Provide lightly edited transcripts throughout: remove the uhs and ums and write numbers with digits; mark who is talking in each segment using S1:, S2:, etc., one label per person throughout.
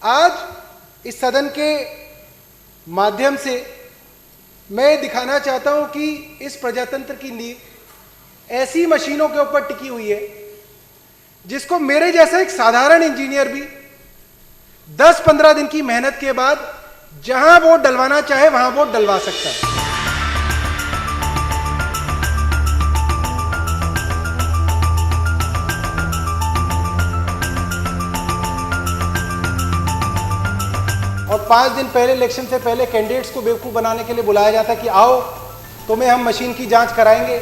S1: आज इस सदन के माध्यम से मैं दिखाना चाहता हूं कि इस प्रजातंत्र की नींव ऐसी मशीनों के ऊपर टिकी हुई है जिसको मेरे जैसा एक साधारण इंजीनियर भी 10-15 दिन की मेहनत के बाद जहां वोट डलवाना चाहे वहां वोट डलवा सकता है। और 5 दिन पहले इलेक्शन से पहले कैंडिडेट्स को बेवकूफ़ बनाने के लिए बुलाया जाता कि आओ तुम्हें हम मशीन की जांच कराएंगे,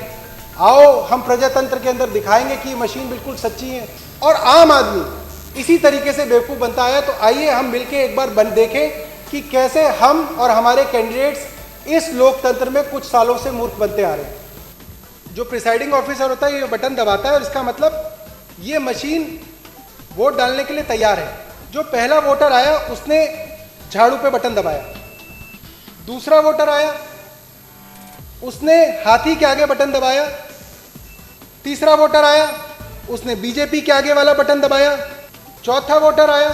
S1: आओ हम प्रजातंत्र के अंदर दिखाएंगे कि ये मशीन बिल्कुल सच्ची है। और आम आदमी इसी तरीके से बेवकूफ़ बनता है। तो आइए हम मिलके एक बार देखें कि कैसे हम और हमारे कैंडिडेट्स इस लोकतंत्र में कुछ सालों से मूर्ख बनते आ रहे हैं। जो प्रिसाइडिंग ऑफिसर होता है ये बटन दबाता है और इसका मतलब ये मशीन वोट डालने के लिए तैयार है। जो पहला वोटर आया उसने झाड़ू पे बटन दबाया, दूसरा वोटर आया उसने हाथी के आगे बटन दबाया, तीसरा वोटर आया उसने बीजेपी के आगे वाला बटन दबाया, चौथा वोटर आया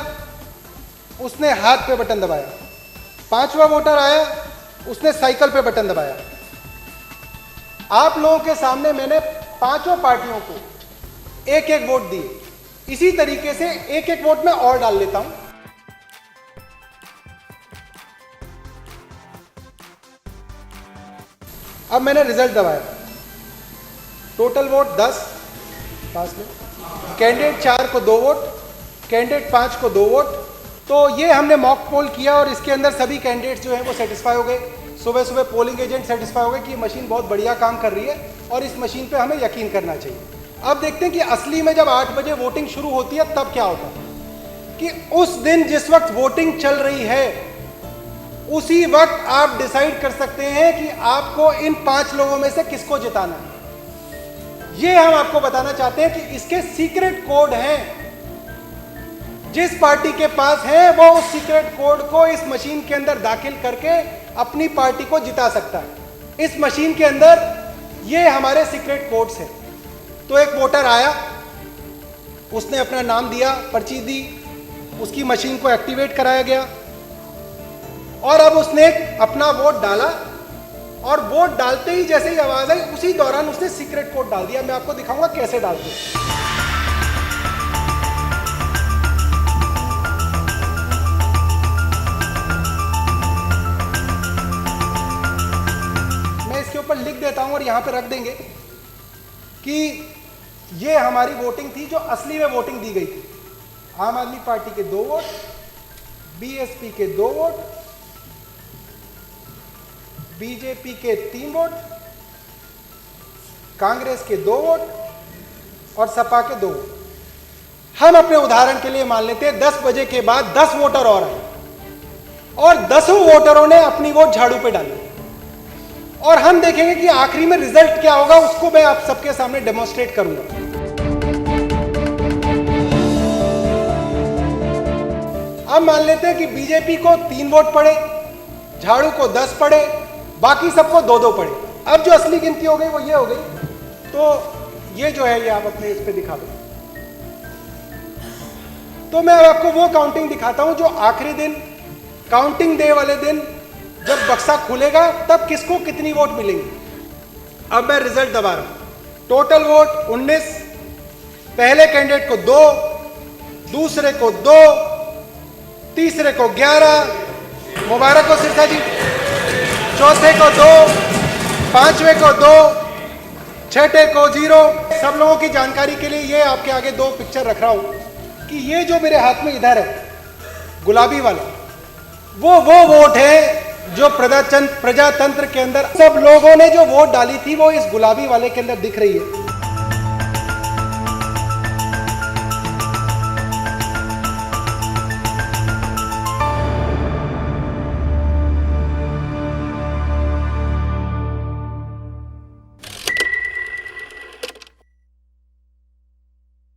S1: उसने हाथ पे बटन दबाया, पांचवा वोटर आया उसने साइकिल पे बटन दबाया। आप लोगों के सामने मैंने पांचों पार्टियों को एक एक वोट दिए। इसी तरीके से एक एक वोट में और डाल लेता हूं। अब मैंने रिजल्ट दबाया, टोटल वोट 10 पास में, कैंडिडेट 4 को 2 वोट, कैंडिडेट 5 को 2 वोट। तो ये हमने मॉक पोल किया और इसके अंदर सभी कैंडिडेट्स जो हैं वो सेटिस्फाई हो गए। सुबह सुबह पोलिंग एजेंट सेटिस्फाई हो गए कि ये मशीन बहुत बढ़िया काम कर रही है और इस मशीन पे हमें यकीन करना चाहिए। अब देखते हैं कि असली में जब 8 बजे वोटिंग शुरू होती है तब क्या होता है कि उस दिन जिस वक्त वोटिंग चल रही है उसी वक्त आप डिसाइड कर सकते हैं कि आपको इन 5 लोगों में से किसको जिताना है। ये हम आपको बताना चाहते हैं कि इसके सीक्रेट कोड हैं। जिस पार्टी के पास है वो उस सीक्रेट कोड को इस मशीन के अंदर दाखिल करके अपनी पार्टी को जिता सकता है। इस मशीन के अंदर ये हमारे सीक्रेट कोड्स हैं। तो एक वोटर आया, उसने अपना नाम दिया, पर्ची दी, उसकी मशीन को एक्टिवेट कराया गया और अब उसने अपना वोट डाला और वोट डालते ही जैसे ही आवाज आई उसी दौरान उसने सीक्रेट कोड डाल दिया। मैं आपको दिखाऊंगा कैसे डालते हैं। मैं इसके ऊपर लिख देता हूं और यहां पे रख देंगे कि ये हमारी वोटिंग थी जो असली में वोटिंग दी गई थी। आम आदमी पार्टी के 2 वोट, बीएसपी के 2 वोट, बीजेपी के 3 वोट, कांग्रेस के 2 वोट और सपा के 2 वोट। हम अपने उदाहरण के लिए मान लेते हैं 10 बजे के बाद 10 वोटर और आए और 10 वोटरों ने अपनी वोट झाड़ू पे डाली और हम देखेंगे कि आखिरी में रिजल्ट क्या होगा। उसको मैं आप सबके सामने डेमोन्स्ट्रेट करूंगा। अब मान लेते हैं कि बीजेपी को 3 वोट पड़े, झाड़ू को 10 पड़े, बाकी सबको 2-2 पड़े। अब जो असली गिनती हो गई वो ये हो गई। तो ये जो है ये आप अपने इस पे दिखा दो। तो मैं आपको वो काउंटिंग दिखाता हूं जो आखिरी दिन, काउंटिंग डे वाले दिन जब बक्सा खुलेगा तब किसको कितनी वोट मिलेंगी। अब मैं रिजल्ट दबा रहा हूं। टोटल वोट 19, पहले कैंडिडेट को 2, दूसरे को 2, तीसरे को 11, मुबारक हो सिरसा जी, चौथे को 2, पांचवे को 2, छठे को 0। सब लोगों की जानकारी के लिए ये आपके आगे 2 पिक्चर रख रहा हूं कि ये जो मेरे हाथ में इधर है गुलाबी वाला, वो वोट है जो प्रजातंत्र के अंदर सब लोगों ने जो वोट डाली थी वो इस गुलाबी वाले के अंदर दिख रही है।